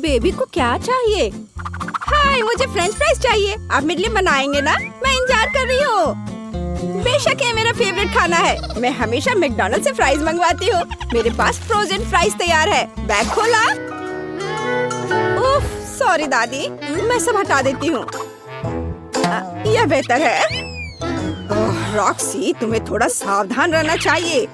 Baby को क्या चाहिए? हाय, मुझे फ्रेंच फ्राइज चाहिए। आप मेरे लिए बनाएंगे ना? मैं इंतजार कर रही हूँ। बेशक ये मेरा फेवरेट खाना है। मैं हमेशा मैकडॉनल्ड से फ्राइज मंगवाती हूँ। मेरे पास फ्रोजन फ्राइज तैयार है। बैग खोला। उफ, सॉरी दादी, मैं सब हटा देती हूँ। यह बेहतर है। रॉक्सी, तुम्हें थोड़ा सावधान रहना चाहिए।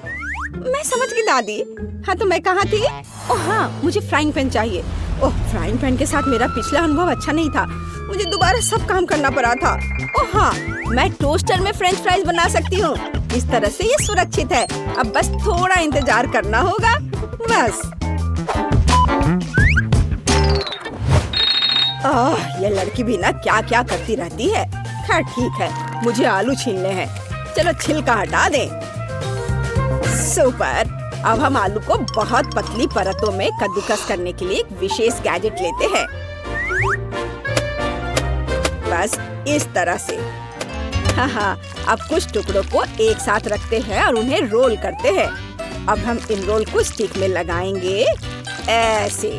मैं समझ गई दादी। हाँ, तो मैं कहाँ थी? ओह हाँ, मुझे फ्राइंग पैन चाहिए। ओह, फ्राइंग पैन के साथ मेरा पिछला अनुभव अच्छा नहीं था। मुझे दोबारा सब काम करना पड़ा था। ओह हाँ, मैं टोस्टर में फ्रेंच फ्राइज बना सकती हूँ। इस तरह से ये सुरक्षित है। अब बस थोड़ा इंतजार करना होगा। बस। ये लड़की भी ना क्या क्या करती रहती है। खैर ठीक है, मुझे आलू छीलने हैं। चलो छिलका हटा दें। सुपर। अब हम आलू को बहुत पतली परतों में कद्दूकस करने के लिए एक विशेष गैजेट लेते हैं। बस इस तरह से। हाँ, अब कुछ टुकड़ों को एक साथ रखते हैं और उन्हें रोल करते हैं। अब हम इन रोल को स्टिक में लगाएंगे ऐसे।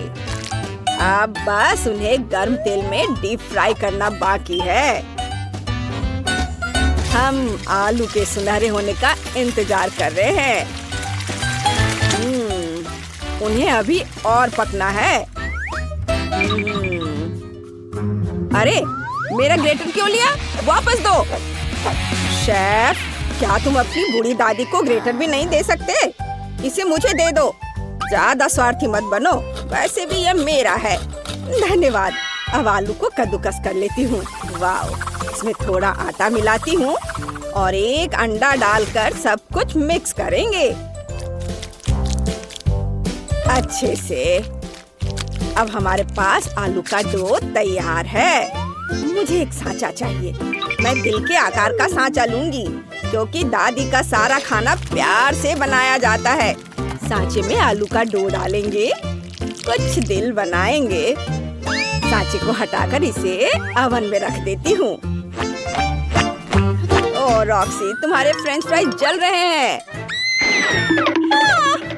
अब बस उन्हें गर्म तेल में डीप फ्राई करना बाकी है। हम आलू के सुनहरे होने का इंतजार कर रहे हैं। उन्हें अभी और पकना है। अरे, मेरा ग्रेटर क्यों लिया? वापस दो। शेफ, क्या तुम अपनी बूढ़ी दादी को ग्रेटर भी नहीं दे सकते? इसे मुझे दे दो। ज्यादा स्वार्थी मत बनो। वैसे भी यह मेरा है। धन्यवाद। अब आलू को कद्दूकस कर लेती हूँ। वाह, इसमें थोड़ा आटा मिलाती हूँ और एक अंडा डालकर सब कुछ मिक्स करेंगे अच्छे से। अब हमारे पास आलू का डो तैयार है। मुझे एक सांचा चाहिए। मैं दिल के आकार का सांचा लूंगी, क्योंकि दादी का सारा खाना प्यार से बनाया जाता है। सांचे में आलू का डो डालेंगे, कुछ दिल बनाएंगे। सांचे को हटाकर इसे ओवन में रख देती हूँ। ओह रॉक्सी, तुम्हारे फ्रेंच फ्राइज जल रहे हैं।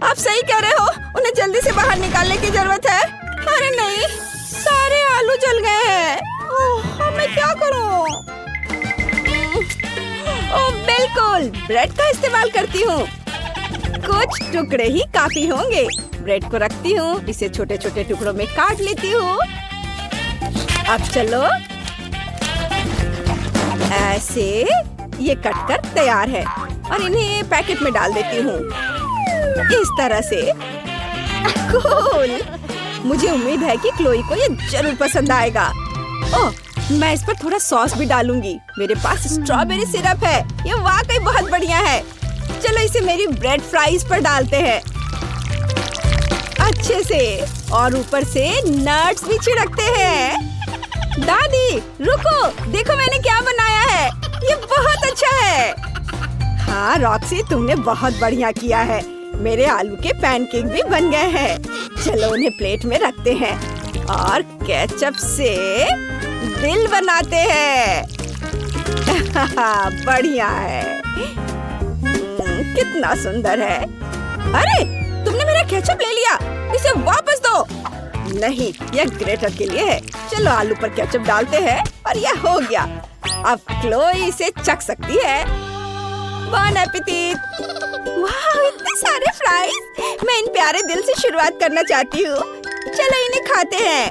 आप सही कह रहे हो, उन्हें जल्दी से बाहर निकालने की जरूरत है। अरे नहीं, सारे आलू जल गए हैं। ओह, मैं क्या करूं? ओह बिल्कुल, ब्रेड का इस्तेमाल करती हूँ। कुछ टुकड़े ही काफी होंगे। ब्रेड को रखती हूँ, इसे छोटे छोटे टुकड़ों में काट लेती हूँ। अब चलो, ऐसे ये कटकर तैयार है और इन्हें पैकेट में डाल देती हूँ इस तरह से। कूल। मुझे उम्मीद है कि क्लोई को ये जरूर पसंद आएगा। ओह, मैं इस पर थोड़ा सॉस भी डालूंगी। मेरे पास स्ट्रॉबेरी सिरप है। ये वाकई बहुत बढ़िया है। चलो इसे मेरी ब्रेड फ्राइज पर डालते हैं अच्छे से, और ऊपर से नट्स भी छिड़कते हैं। दादी रुको, देखो मैंने क्या बनाया है। ये बहुत अच्छा है। हाँ रॉक्सी, तुमने बहुत बढ़िया किया है। मेरे आलू के पैनकेक भी बन गए हैं। चलो उन्हें प्लेट में रखते हैं और केचप से दिल बनाते हैं। बढ़िया है। कितना सुंदर है। अरे, तुमने मेरा केचप ले लिया। इसे वापस दो। नहीं, यह ग्रेटर के लिए है। चलो आलू पर केचप डालते हैं और यह हो गया। अब क्लोई इसे चख सकती है। बॉन एपेटिट। वाह, इतने सारे फ्राइज। मैं इन प्यारे दिल से शुरुआत करना चाहती हूँ। चलो इन्हें खाते हैं।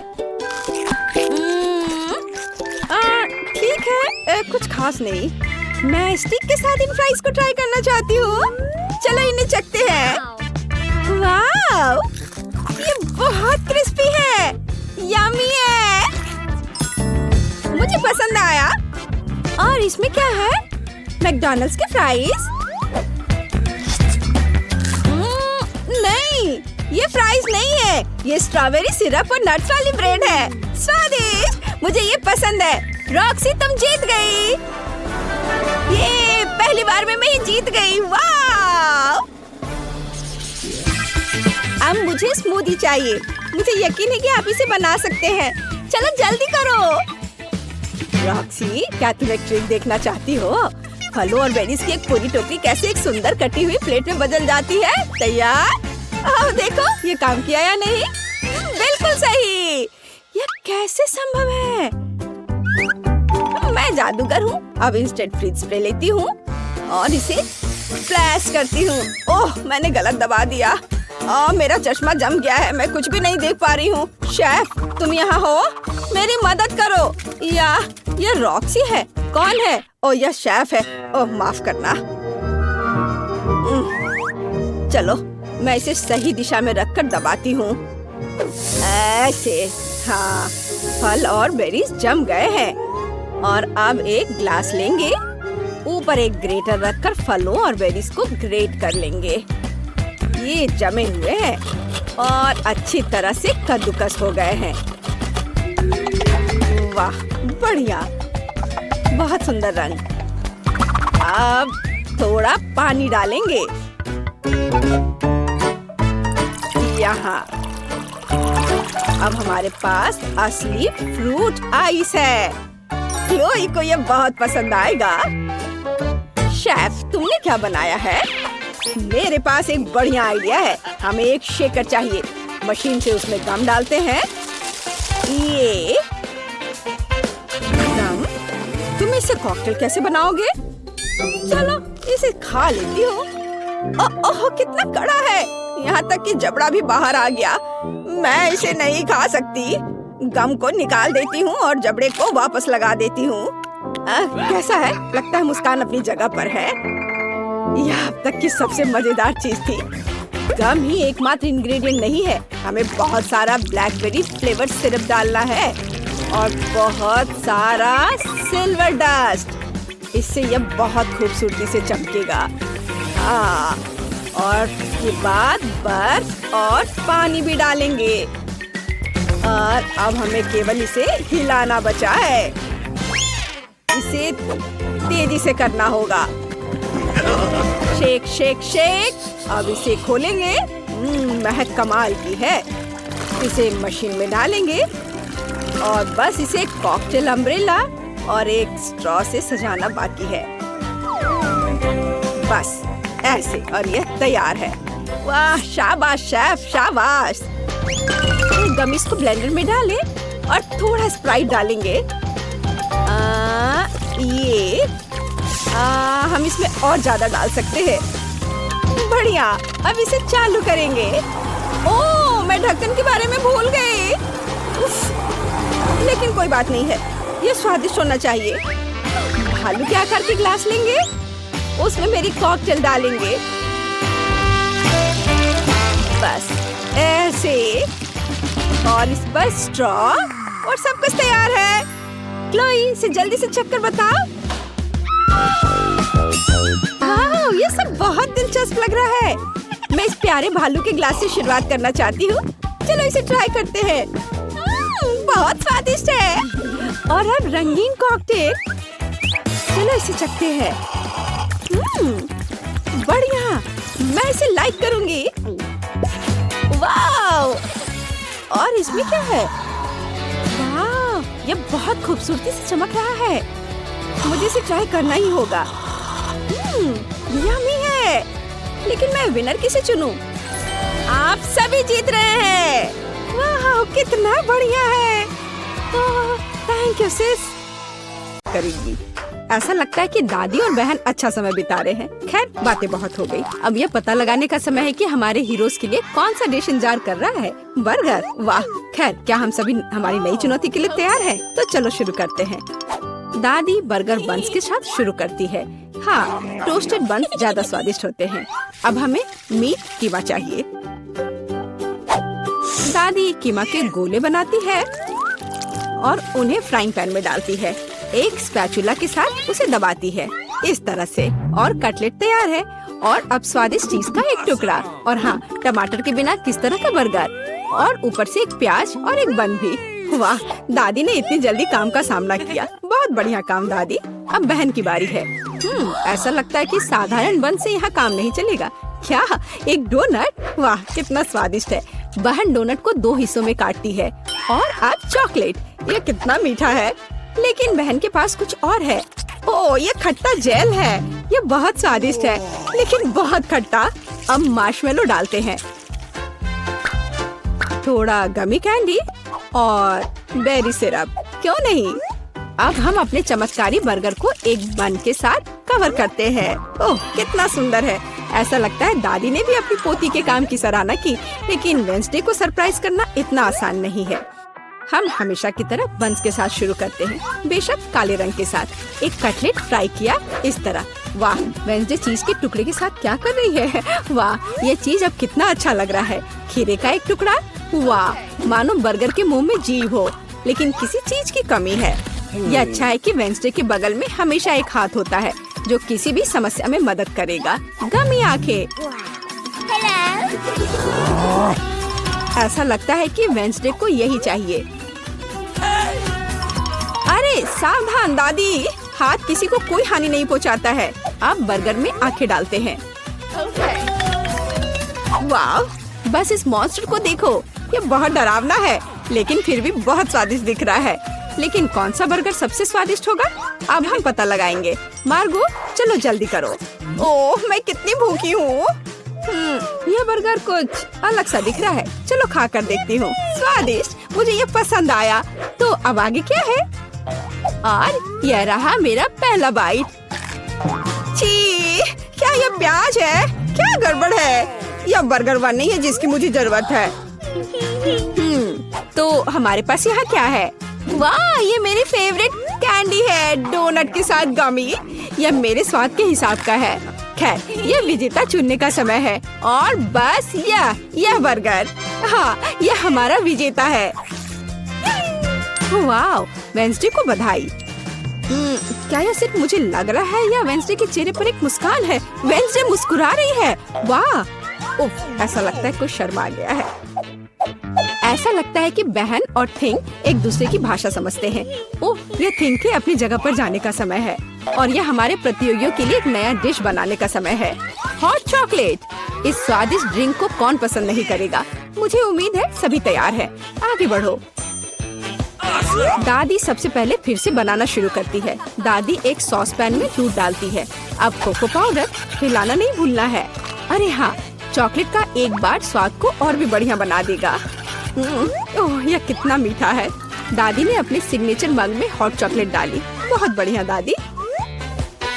ठीक है, कुछ खास नहीं। मैं स्टिक के साथ इन फ्राइज को ट्राई करना चाहती हूँ। चलो इन्हें चखते हैं। वाह, ये बहुत क्रिस्पी है। यम्मी है। मुझे पसंद आया। और इसमें क्या है? मैकडॉनल्ड्स के फ्राइज? नहीं, ये फ्राइज नहीं है। ये स्ट्रॉबेरी सिरप और नट्स वाली ब्रेड है। स्वादिष्ट, मुझे ये पसंद है। रॉक्सी, तुम जीत गई। ये पहली बार में मैं ही जीत गई। वाह! अब मुझे स्मूदी चाहिए। मुझे यकीन है कि आप इसे बना सकते हैं। चलो जल्दी करो। रॉक्सी, क्या तुम एक ट्रिक देखना चाहती हो? फलों और बेरीज की एक पूरी टोकरी कैसे एक सुंदर कटी हुई प्लेट में बदल जाती है। तैयार? आओ देखो, ये काम किया या नहीं? बिल्कुल सही। मैं जादूगर हूँ। अब इंस्टेंट फ्रीज स्प्रे लेती हूँ और इसे फ्लैश करती हूँ। ओह, मैंने गलत दबा दिया। मेरा चश्मा जम गया है, मैं कुछ भी नहीं देख पा रही हूँ। शेफ, तुम यहाँ हो? मेरी मदद करो। यह रॉक्सी है। कौन है? ओह, यह शेफ है। ओह, माफ करना। चलो, मैं इसे सही दिशा में रखकर दबाती हूँ। ऐसे। हाँ, फल और बेरीज जम गए हैं। और अब एक ग्लास लेंगे, ऊपर एक ग्रेटर रखकर फलों और बेरीज को ग्रेट कर लेंगे। ये जमे हुए हैं और अच्छी तरह से कद्दूकस हो गए हैं। वाह, बढ़िया, बहुत सुंदर रंग। अब थोड़ा पानी डालेंगे यहाँ। अब हमारे पास असली फ्रूट आइस है। क्लोई को ये बहुत पसंद आएगा। शेफ, तुमने क्या बनाया है? मेरे पास एक बढ़िया आइडिया है। हमें एक शेकर चाहिए। मशीन से उसमें गम डालते हैं। ये गम। तुम इससे कॉकटेल कैसे बनाओगे? चलो, इसे खा लेती हूँ। ओह, कितना कड़ा है, यहाँ तक कि जबड़ा भी बाहर आ गया। मैं इसे नहीं खा सकती। गम को निकाल देती हूँ और जबड़े को वापस लगा देती हूँ। कैसा है? लगता है मुस्कान अपनी जगह पर है। यह अब तक की सबसे मजेदार चीज थी। गम ही एकमात्र इंग्रेडिएंट नहीं है। हमें बहुत सारा ब्लैकबेरी फ्लेवर सिरप डालना है और बहुत सारा सिल्वर डस्ट। इससे यह बहुत खूबसूरती से चमकेगा। हाँ, और उसके बाद बर्फ और पानी भी डालेंगे। और अब हमें केवल इसे हिलाना बचा है। इसे तेजी से करना होगा। Shake shake shake. अब इसे खोलेंगे। महक कमाल की है। इसे मशीन में डालेंगे और बस इसे कॉकटेल अम्ब्रेला और एक स्ट्रॉ से सजाना बाकी है। बस ऐसे, और यह तैयार है। वाह, शाबाश शेफ, शाबाश। गमीज को ब्लेंडर में डालें और थोड़ा स्प्राइट डालेंगे। हम इसमें और ज्यादा डाल सकते हैं। बढ़िया, अब इसे चालू करेंगे। ओह, मैं ढक्कन के बारे में भूल गई। लेकिन कोई बात नहीं है, ये स्वादिष्ट होना चाहिए। भालू के आकार के ग्लास लेंगे, उसमें मेरी कॉकटेल डालेंगे। बस ऐसे, और इस पर स्ट्रॉ, और सब कुछ तैयार है। क्लोई, इसे जल्दी से चक्कर बताओ। वाह, ये सब बहुत दिलचस्प लग रहा है। मैं इस प्यारे भालू के ग्लास से शुरुआत करना चाहती हूँ। चलो इसे ट्राई करते हैं। बहुत स्वादिष्ट है। और अब रंगीन कॉकटेल। चलो इसे चखते हैं। बढ़िया, मैं इसे लाइक करूंगी। वाव, और इसमें क्या है? वाह, ये बहुत खूबसूरती से चमक रहा है। मुझे इसे ट्राई करना ही होगा। यम्मी है, लेकिन मैं विनर किसे चुनूं? आप सभी जीत रहे हैं। वाह, कितना बढ़िया है। थैंक यू सिस। करेगी। ऐसा लगता है कि दादी और बहन अच्छा समय बिता रहे हैं। खैर, बातें बहुत हो गई। अब यह पता लगाने का समय है कि हमारे हीरोज के लिए कौन सा डिश इंतजार कर रहा है। बर्गर। वाह, खैर, क्या हम सभी हमारी नई चुनौती के लिए तैयार हैं? तो चलो शुरू करते हैं। दादी बर्गर बन्स के साथ शुरू करती है। हाँ, टोस्टेड बन्स ज्यादा स्वादिष्ट होते हैं। अब हमें मीट कीमा चाहिए। दादी कीमा के गोले बनाती है और उन्हें फ्राइंग पैन में डालती है। एक स्पैचुला के साथ उसे दबाती है, इस तरह से, और कटलेट तैयार है। और अब स्वादिष्ट चीज का एक टुकड़ा, और हाँ, टमाटर के बिना किस तरह का बर्गर, और ऊपर से एक प्याज और एक बन भी। वाह, दादी ने इतनी जल्दी काम का सामना किया। बहुत बढ़िया काम दादी। अब बहन की बारी है। ऐसा लगता है कि साधारण बन से यहाँ काम नहीं चलेगा। क्या, एक डोनट? वाह, कितना स्वादिष्ट है। बहन डोनट को 2 हिस्सों में काटती है। और अब चॉकलेट। ये कितना मीठा है। लेकिन बहन के पास कुछ और है। ओह, ये खट्टा जेल है। ये बहुत स्वादिष्ट है, लेकिन बहुत खट्टा। अब मार्शमेलो डालते हैं, थोड़ा गमी कैंडी और बेरी सिरप। क्यों नहीं? अब हम अपने चमत्कारी बर्गर को एक बन के साथ कवर करते हैं। ओह कितना सुंदर है। ऐसा लगता है दादी ने भी अपनी पोती के काम की सराहना की। लेकिन वेंसडे को सरप्राइज करना इतना आसान नहीं है। हम हमेशा की तरह बंस के साथ शुरू करते हैं, बेशक काले रंग के साथ। एक कटलेट फ्राई किया इस तरह। वाह, वेंसडे चीज के टुकड़े के साथ क्या कर रही है। वाह, ये चीज अब कितना अच्छा लग रहा है। खीरे का एक टुकड़ा। वाह, मानो बर्गर के मुंह में जीभ हो, लेकिन किसी चीज की कमी है। ये अच्छा है कि वेंसडे के बगल में हमेशा एक हाथ होता है जो किसी भी समस्या में मदद करेगा। गमी आंखें। ऐसा लगता है कि वेंसडे को यही चाहिए। अरे सावधान दादी, हाथ किसी को कोई हानि नहीं पहुंचाता है। अब बर्गर में आंखें डालते हैं। वाह, बस इस मॉन्स्टर को देखो। ये बहुत डरावना है, लेकिन फिर भी बहुत स्वादिष्ट दिख रहा है। लेकिन कौन सा बर्गर सबसे स्वादिष्ट होगा, अब हम पता लगाएंगे। मार्गो, चलो जल्दी करो। ओह, मैं कितनी भूखी हूँ। यह बर्गर कुछ अलग सा दिख रहा है। चलो खा कर देखती हूँ। स्वादिष्ट, मुझे ये पसंद आया। तो अब आगे क्या है? और यह रहा मेरा पहला बाइट। छी, क्या यह प्याज है? क्या गड़बड़ है? यह बर्गर वन नहीं है जिसकी मुझे जरूरत है। तो हमारे पास यहाँ क्या है? वाह, ये मेरी फेवरेट कैंडी है, डोनट के साथ गमी। यह मेरे स्वाद के हिसाब का है। खैर, यह विजेता चुनने का समय है। और बस यह बर्गर। हाँ, यह हमारा विजेता है। वाह, वेंसडे को बधाई। क्या यह सिर्फ मुझे लग रहा है या वेंसडे के चेहरे पर एक मुस्कान है? वेंसडे मुस्कुरा रही है। वाह, उफ, ऐसा लगता है कुछ शर्मा गया है। ऐसा लगता है कि बहन और थिंग एक दूसरे की भाषा समझते हैं। ओह, ये थिंग के अपनी जगह पर जाने का समय है और यह हमारे प्रतियोगियों के लिए एक नया डिश बनाने का समय है। Hot chocolate. इस स्वादिष्ट ड्रिंक को कौन पसंद नहीं करेगा। मुझे उम्मीद है सभी तैयार हैं। आगे बढ़ो। दादी सबसे पहले फिर से बनाना शुरू करती है। दादी एक सॉस पैन में दूध डालती है। अब कोको पाउडर हिलाना नहीं भूलना है। अरे हाँ, चॉकलेट का एक बार स्वाद को और भी बढ़िया बना देगा। ओह, यह कितना मीठा है। दादी ने अपने सिग्नेचर मग में हॉट चॉकलेट डाली। बहुत बढ़िया दादी।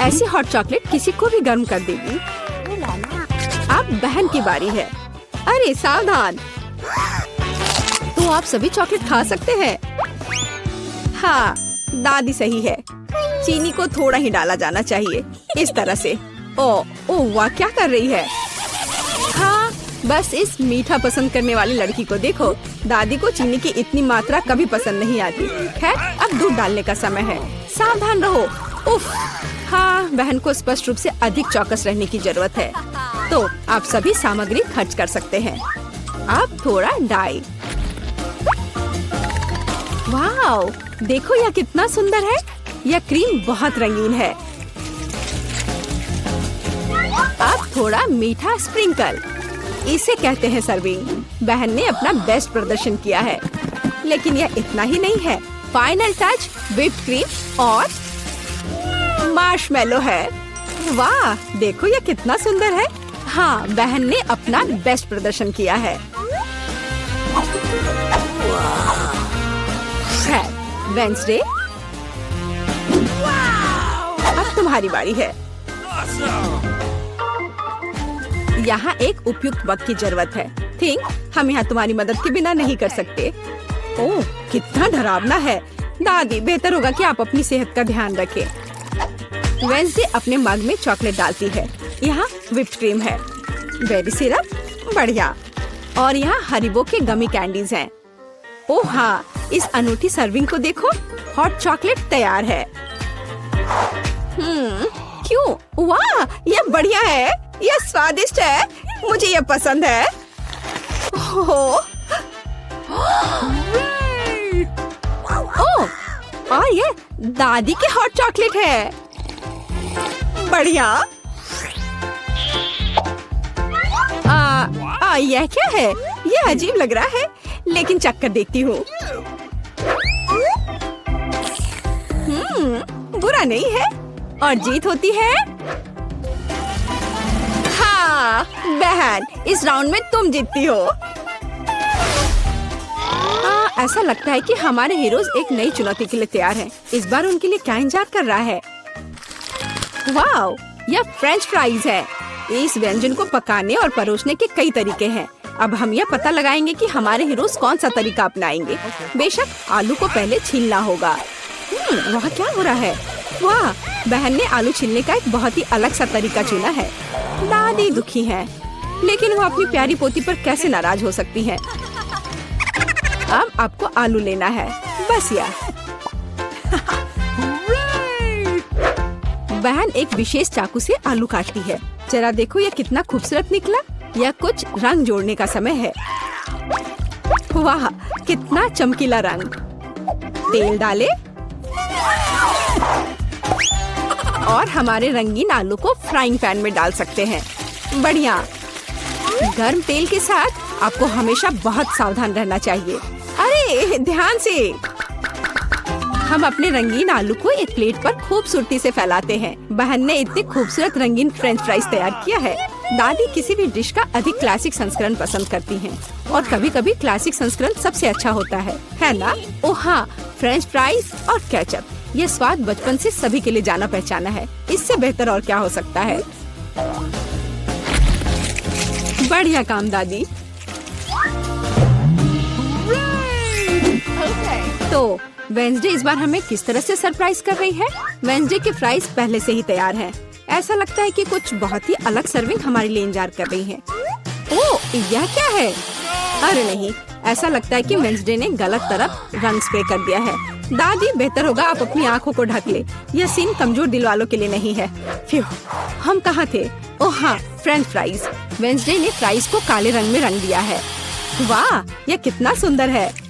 ऐसी हॉट चॉकलेट किसी को भी गर्म कर देगी। अब बहन की बारी है। अरे सावधान, तो आप सभी चॉकलेट खा सकते हैं। हाँ, दादी सही है। चीनी को थोड़ा ही डाला जाना चाहिए, इस तरह से। ओह वाह, क्या कर रही है। हाँ, बस इस मीठा पसंद करने वाली लड़की को देखो। दादी को चीनी की इतनी मात्रा कभी पसंद नहीं आती। खैर, अब दूध डालने का समय है। सावधान रहो। उफ, हाँ, बहन को स्पष्ट रूप से अधिक चौकस रहने की जरूरत है। तो आप सभी सामग्री खर्च कर सकते हैं। अब थोड़ा डाई। वाओ, देखो यह कितना सुंदर है। यह क्रीम बहुत रंगीन है। अब थोड़ा मीठा स्प्रिंकल, इसे कहते हैं सर्विंग। बहन ने अपना बेस्ट प्रदर्शन किया है, लेकिन यह इतना ही नहीं है। फाइनल टच व्हिप्ड क्रीम और मार्शमेलो है। वाह, देखो यह कितना सुंदर है। हाँ, बहन ने अपना बेस्ट प्रदर्शन किया है। वेंसडे, अब तुम्हारी बारी है। यहाँ एक उपयुक्त वक्त की जरूरत है। थिंक, हम यहाँ तुम्हारी मदद के बिना नहीं कर सकते। ओह, कितना डरावना है। दादी, बेहतर होगा कि आप अपनी सेहत का ध्यान रखें। वेंसडे अपने मग में चॉकलेट डालती है। यहाँ व्हिप्ड क्रीम है, बेरी सिरप, बढ़िया। और यहाँ हरिबो के गमी कैंडीज हैं। ओह हाँ, इस अनूठी सर्विंग को देखो। हॉट चॉकलेट तैयार है। क्यों? वाह, यह बढ़िया है। यह स्वादिष्ट है। मुझे यह पसंद है। ओह, और ये दादी के हॉट चॉकलेट है। बढ़िया। यह क्या है? यह अजीब लग रहा है, लेकिन चख कर देखती हूँ। बुरा नहीं है और जीत होती है। हाँ बहन, इस राउंड में तुम जीतती हो। ऐसा लगता है कि हमारे हीरोज एक नई चुनौती के लिए तैयार हैं। इस बार उनके लिए क्या इंतजार कर रहा है? वाओ, यह फ्रेंच फ्राइज है। इस व्यंजन को पकाने और परोसने के कई तरीके हैं। अब हम यह पता लगाएंगे कि हमारे हीरोज कौन सा तरीका अपनाएंगे। बेशक आलू को पहले छीलना होगा। वहाँ क्या हो रहा है? वाह, बहन ने आलू छीलने का एक बहुत ही अलग सा तरीका चुना है। दादी दुखी है, लेकिन वो अपनी प्यारी पोती पर कैसे नाराज हो सकती है। अब आपको आलू लेना है, बस यह। बहन एक विशेष चाकू से आलू काटती है। जरा देखो यह कितना खूबसूरत निकला। यह कुछ रंग जोड़ने का समय है। वाह, कितना चमकीला रंग। तेल डालें और हमारे रंगीन आलू को फ्राइंग पैन में डाल सकते हैं। बढ़िया। गर्म तेल के साथ आपको हमेशा बहुत सावधान रहना चाहिए। अरे ध्यान से। हम अपने रंगीन आलू को एक प्लेट पर खूबसूरती से फैलाते हैं। बहन ने इतने खूबसूरत रंगीन फ्रेंच फ्राइज तैयार किया है। दादी किसी भी डिश का अधिक क्लासिक संस्करण पसंद करती हैं और कभी-कभी क्लासिक संस्करण सबसे अच्छा होता है ना? ओह हाँ, फ्रेंच फ्राइज और केचप। ये स्वाद बचपन से सभी के लिए जाना पहचाना है। इससे बेहतर और क्या हो सकता है? बढ़िया काम दादी। तो वेंसडे इस बार हमें किस तरह से सरप्राइज कर रही है? वेंसडे के फ्राइज पहले से ही तैयार हैं। ऐसा लगता है कि कुछ बहुत ही अलग सर्विंग हमारे लिए इंतजार कर रही है। ओह, यह क्या है? अरे नहीं, ऐसा लगता है कि वेंसडे ने गलत तरफ रंग स्प्रे कर दिया है। दादी, बेहतर होगा आप अपनी आँखों को ढक ले। यह सीन कमजोर दिल वालों के लिए नहीं है। फ्यू, हम कहाँ थे? ओह हाँ, फ्रेंच फ्राइज। वेंसडे ने फ्राइज को काले रंग में रंग दिया है। वाह, यह कितना सुंदर है।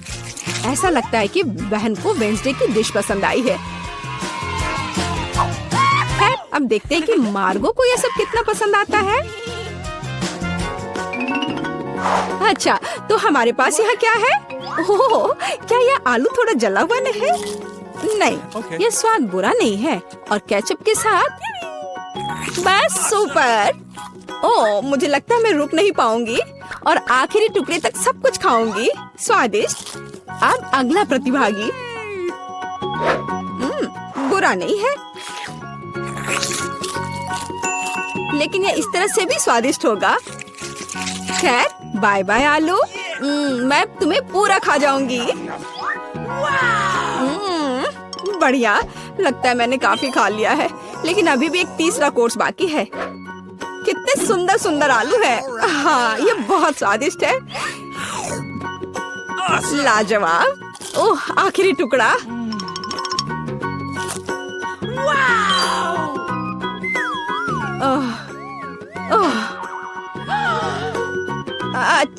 ऐसा लगता है कि बहन को वेंसडे की डिश पसंद आई है। खैर, अब देखते हैं कि मार्गो को यह सब कितना पसंद आता है। अच्छा, तो हमारे पास यहाँ क्या है? ओह, क्या यह आलू थोड़ा जला हुआ नहीं है? नहीं, यह स्वाद बुरा नहीं है। और केचप के साथ बस सुपर। ओह, मुझे लगता है मैं रुक नहीं पाऊंगी और आखिरी टुकड़े तक सब कुछ खाऊंगी। स्वादिष्ट। अब अगला प्रतिभागी। बुरा नहीं है, लेकिन यह इस तरह से भी स्वादिष्ट होगा। खैर, बाय बाय आलू। मैं तुम्हें पूरा खा जाऊंगी। बढ़िया, लगता है मैंने काफी खा लिया है, लेकिन अभी भी एक तीसरा कोर्स बाकी है। कितने सुंदर सुंदर आलू है। हाँ, ये बहुत स्वादिष्ट है। लाजवाब। ओह, आखिरी टुकड़ा।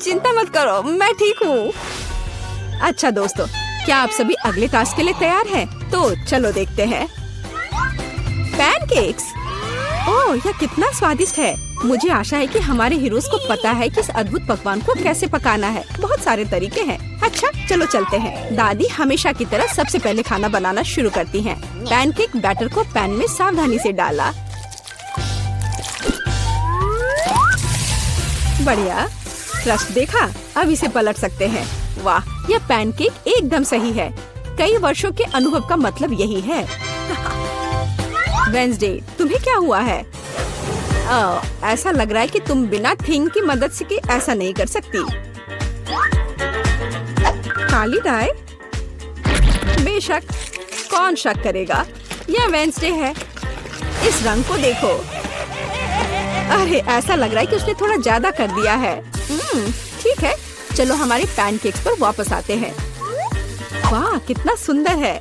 चिंता मत करो, मैं ठीक हूँ। अच्छा दोस्तों, क्या आप सभी अगले टास्क के लिए तैयार हैं? तो चलो देखते हैं। पैनकेक्स। ओह, यह कितना स्वादिष्ट है। मुझे आशा है कि हमारे हीरोज को पता है कि इस अद्भुत पकवान को कैसे पकाना है। बहुत सारे तरीके हैं। अच्छा, चलो चलते हैं। दादी हमेशा की तरह सबसे पहले खाना बनाना शुरू करती हैं। पैनकेक बैटर को पैन में सावधानी से डाला। बढ़िया, क्रस्ट देखा? अब इसे पलट सकते हैं। वाह, यह पैनकेक एकदम सही है। कई वर्षों के अनुभव का मतलब यही है। वेंसडे, तुम्हें क्या हुआ है? ऐसा लग रहा है कि तुम बिना थिंग की मदद से ऐसा नहीं कर सकती। काली डाई? बेशक, कौन शक करेगा? यह वेंसडे है। इस रंग को देखो। अरे, ऐसा लग रहा है कि उसने थोड़ा ज्यादा कर दिया है। ठीक है, चलो हमारे पैनकेक्स पर वापस आते हैं। वाह, कितना सुंदर है।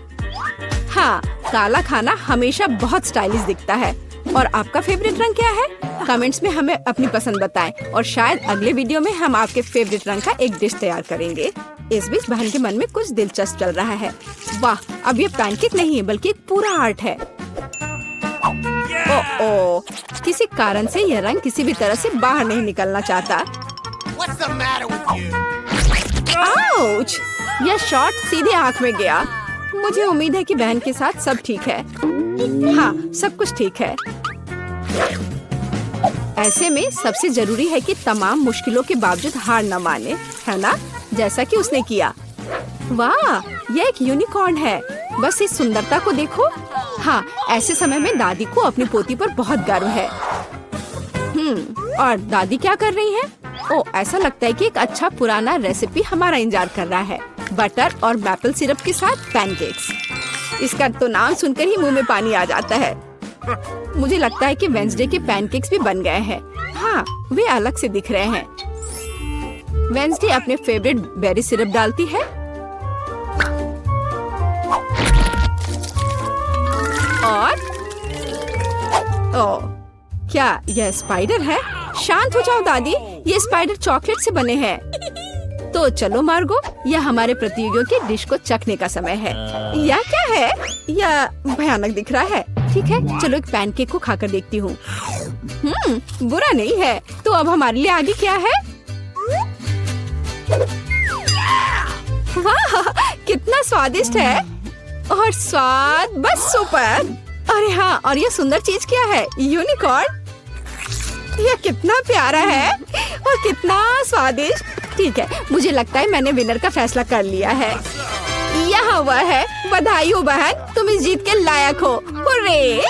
हाँ, काला खाना हमेशा बहुत स्टाइलिश दिखता है। और आपका फेवरेट रंग क्या है? कमेंट्स में हमें अपनी पसंद बताएं और शायद अगले वीडियो में हम आपके फेवरेट रंग का एक डिश तैयार करेंगे। इस बीच बहन के मन में कुछ दिलचस्प चल रहा है। वाह, अब ये पैनकेक नहीं है बल्कि एक पूरा आर्ट है। ओह, किसी कारण से यह रंग किसी भी तरह से बाहर नहीं निकलना चाहता। आउच! यह शॉट सीधे आँख में गया। मुझे उम्मीद है कि बहन के साथ सब ठीक है। हाँ, सब कुछ ठीक है। ऐसे में सबसे जरूरी है कि तमाम मुश्किलों के बावजूद हार न माने, है ना? जैसा कि उसने किया। वाह, ये एक यूनिकॉर्न है। बस इस सुंदरता को देखो। हाँ, ऐसे समय में दादी को अपनी पोती पर बहुत गर्व है। और दादी क्या कर रही है? ओ, ऐसा लगता है कि एक अच्छा पुराना रेसिपी हमारा इंतजार कर रहा है। बटर और मैपल सिरप के साथ पैनकेक्स। इसका तो नाम सुनकर ही मुंह में पानी आ जाता है। मुझे लगता है कि वेंसडे के पैनकेक्स भी बन गए हैं। हाँ, वे अलग से दिख रहे हैं। वेंसडे अपने फेवरेट बेरी सिरप डालती है और क्या यह स्पाइडर है? शांत हो जाओ दादी, ये स्पाइडर चॉकलेट से बने हैं। तो चलो मार्गो, यह हमारे प्रतियोगियों की डिश को चखने का समय है। यह क्या है? यह भयानक दिख रहा है। ठीक है, चलो एक पैनकेक को खाकर देखती हूँ। बुरा नहीं है। तो अब हमारे लिए आगे क्या है? वाह, कितना स्वादिष्ट है और स्वाद बस सुपर। अरे हाँ, और ये सुंदर चीज क्या है? यूनिकॉर्न। यह कितना प्यारा है और कितना स्वादिष्ट। ठीक है, मुझे लगता है मैंने विनर का फैसला कर लिया है। यह वह है। बधाई हो बहन, तुम इस जीत के लायक हो। हुर्रे!